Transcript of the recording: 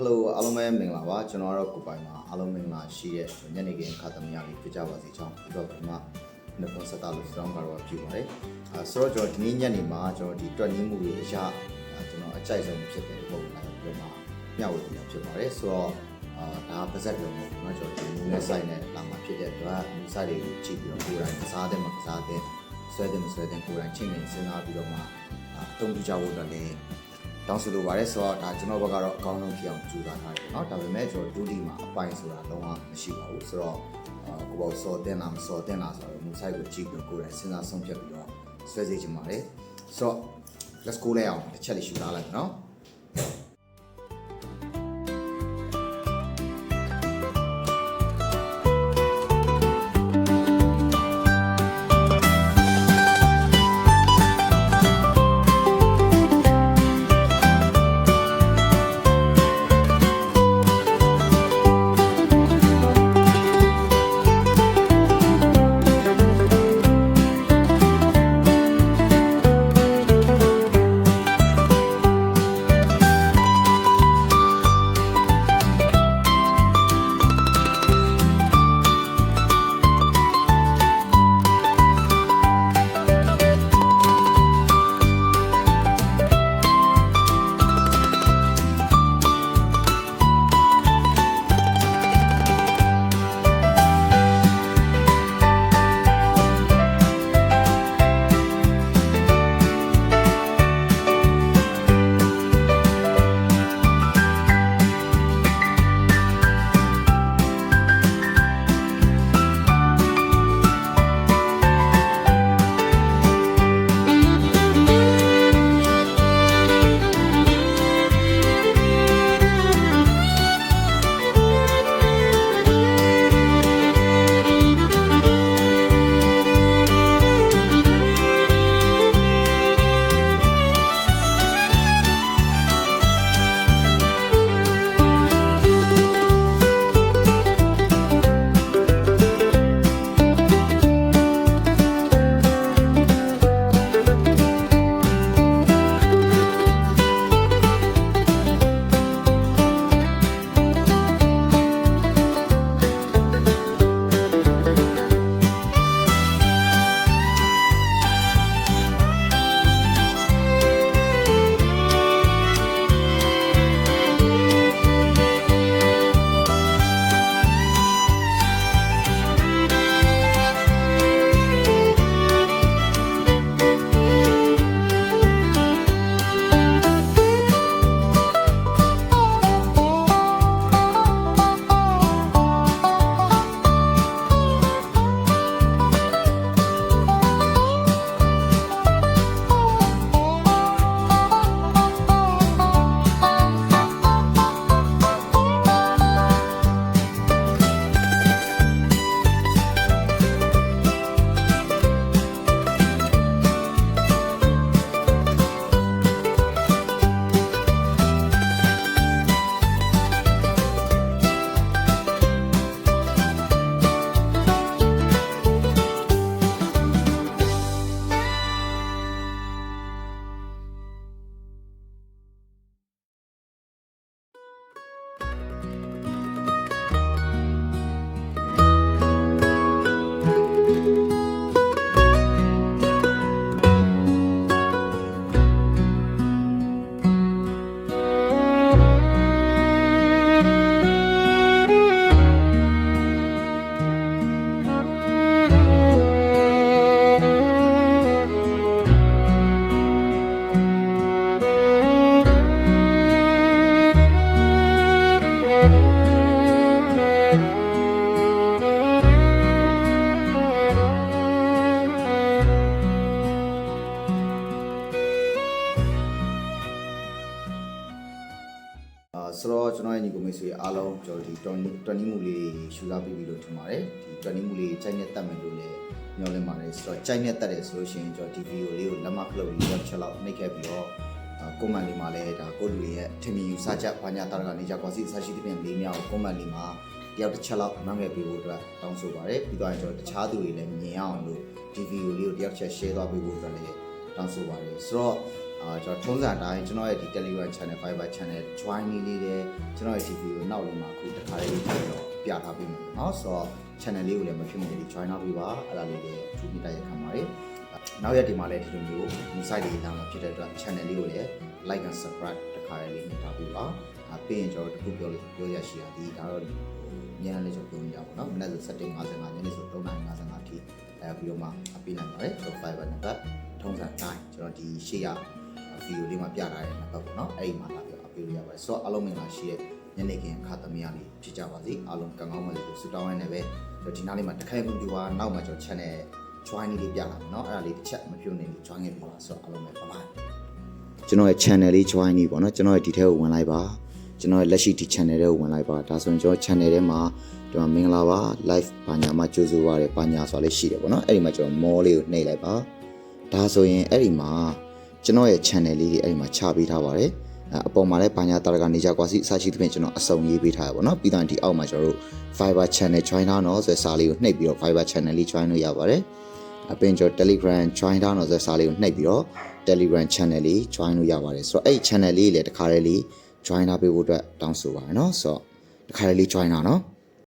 Hello အားလုံးပဲမင်္ဂလာပါကျွန်တော်ကတော့ကိုပိုင်မှာအားလုံးမင်္ဂလာရှိတဲ့ညနေခင်းခါသမီးလေးပြကြပါစီချောင်းဒီတော့ဒီမှာနှစ်ပုံဆက်တာလို့ကျွန်တော်ကတော့ပြုပါတယ်ဆိုတော့ကျွန်တော်ဒီနေ့ညနေမှာကျွန်တော်ဒီတွက်နည်းမှုတွေအရာကျွန်တော်အကြိုက်ဆုံးဖြစ်တဲ့ပုံစံမျိုးမှာမျှဝေနေတာဖြစ်ပါတယ်ဆိုတော့ဒါပါဇက်လုံးပေါ့နော်ကျွန်တော်ဒီ new site နဲ့လာမှာဖြစ်တဲ့အတွက် new site တွေကိုကြည့်ပြီးတော့ကိုယ်တိုင်ကစားတဲ့မှာကစားတဲ့ဆွဲတဲ့မဆွဲတဲ့ကိုယ်တိုင်ချင်းနေစဉ်းစားပြီးတော့မှအသုံးပြုကြဖို့အတွက်လည်းတောင်းဆိုလိုပါတယ်ဆိုတော့ဒါကျွန်တော်ဘက်ကတော့အကောင်းဆုံးဖြစ်အောင်ကြိုးစားထားတယ်เนาะဒါပေမဲ့ကျွန်တော်ဒုတိယမှာအပိုင်ဆိုတာလုံးဝမရှိပါဘူးဆိုတော့ကိုပေါ့စော်တင်လားမစော်တင်လားဆိုတော့ new site ကိုကြည့်ပြီးကိုယ်တိုင်စဉ်းစားဆုံးဖြတ်ပြီးတော့ဆွဲစေချင်ပါတယ်ဆိုတော့ let's go လိုက်အောင်တစ်ချက်လေးရှင်းထားလိုက်เนาะဆိုတော့ကျွန်တော်ရဲ့ညီကိုမိတ်ဆွေအားလုံးကျွန်တော်ဒီတွန်နီမှုလေးရှူလာပြီးလို့ထင်ပါတယ်ဒီတွန်နီမှုလေးချိန်နဲ့တက်မယ်လို့လည်းညွှန်လင်းပါတယ်ဆိုတော့ချိန်နဲ့တက်တယ်ဆိုလို့ရှိရင်ကျွန်တော်ဒီဗီဒီယိုလေးကိုလက်မခလုတ်လေးရောက်ချက်လောက်နှိပ်ခဲ့ပြီးတော့ကွန်မန့်လေးမှာလည်းဒါကိုလူတွေရဲ့ထင်မြင်ယူစချက်ဘာညာတာကနေကြကွာစီအစရှိတဲ့ပြင်လေးများကိုကွန်မန့်လေးမှာတယောက်တစ်ချက်လောက်မှန်းခဲ့ပြီးဖို့အတွက်တောင်းဆိုပါတယ်ပြီးတော့ကျွန်တော်တခြားသူတွေလည်းမြင်အောင်လို့ဒီဗီဒီယိုလေးကိုတယောက်ချက် share သွားပေးဖို့အတွက်လည်းတောင်းဆိုပါတယ်ဆိုတော့ကျွန်တော်ထုံးစံတိုင်းကျွန်တော်ရဲ့ဒီ Telegram channel Viber channel join လေးတွေကျွန်တော် ရဲ့ TV ကိုနောက်လေးမှာအခုတစ်ခါလေးပြီးတော့ပြထားပေးမယ်เนาะဆိုတော့ channel လေးကိုလည်းမဖြစ်မနေ join လုပ်ပေးပါအဲ့ဒါလေးလည်းထူးပြီးတိုက်ရခံပါတယ်နောက်ရက်ဒီမှာလည်းဒီလိုမျိုးဒီ site လေးလာမှာဖြစ်တဲ့အတွက် channel လေးကိုလည်း like and subscribe တစ်ခါလေးနှိပ်ထားပေးပါပြီးရင်ကျွန်တော်တခုပြောရရှိတာဒီဒါတော့ညနေလေးကျွန်တော်ပြောပြပါတော့မနက်ဆို7:55ညနေဆို3:55အထိပြီးတော့မှအပေးနိုင်ပါတယ်ဆို Fiverr နံပါတ်ထုံးစံ9ကျွန်တော်ဒီရှေ့ရဗီဒီယိုလေးမှာပြထားတဲ့နံပါတ်ပေါ့နော်အဲ့ဒီမှာလာပြီးအပေးလို့ရပါတယ်ဆိုတော့အားလုံးမင်္ဂလာရှိတဲ့ညနေခင်းအခါသမယလေးဖြစ်ကြပါစေအားလုံးကံကောင်းပါစေလို့ဆုတောင်းရနေပဲကျွန်တော်ဒီနားလေးမှာတစ်ခိုင်ကွန်ပျူတာနောက်မှာကျွန်တော် channel join လေးပြလာမယ်เนาะအဲ့ဒါလေးတစ်ချက်မပြုတ်နေလို့ join ခဲ့ပြီပါဆိုတော့အားလုံးပဲဘိုင်ကျွန်တော်ရဲ့ channel လေး join နေပေါ့เนาะကျွန်တော်ရဲ့ဒီထဲကိုဝင်လိုက်ပါကျွန်တော်ရဲ့လက်ရှိဒီ channel ထဲကိုဝင်လိုက်ပါဒါဆိုရင်ကျွန်တော် channel ထဲမှာဒီမှာမင်္ဂလာပါ live ဘာညာမှာကြိုးစိုးရတယ်ဘာညာဆိုတာလေးရှိတယ်ပေါ့เนาะအဲ့ဒီမှာကျွန်တော် more လေးကိုနှိပ်လိုက်ပါဒါဆိုရင်အဲ့ဒီမှာကျွန်တော်ရဲ့ channel လေးတွေအဲ့ဒီမှာချပေးထားပါတယ်အပေါ်မှာလည်းဘာညာတာကနေကြကွာစီအစရှိသဖြင့်ကျွန်တော်အစုံရေးပေးထားရပါတော့ပြီးတော့ဒီအောက်မှာကျွန်တော်တို့ Fiverr channel join ထားတော့ဆိုတဲ့စာလေးကိုနှိပ်ပြီးတော့ Fiverr channel လေး join လို့ရပါတယ်အပြင်ကျွန်တော် Telegram join ထားတော့ဆိုတဲ့စာလေးကိုနှိပ်ပြီးတော့ Telegram channel လေး join လို့ရပါတယ်ဆိုတော့အဲ့ channel လေးလည်းတစ်ခါတည်းလေး join ထားပေးဖို့အတွက်တောင်းဆိုပါရနော်ဆိုတော့တစ်ခါတည်းလေး join တာနော်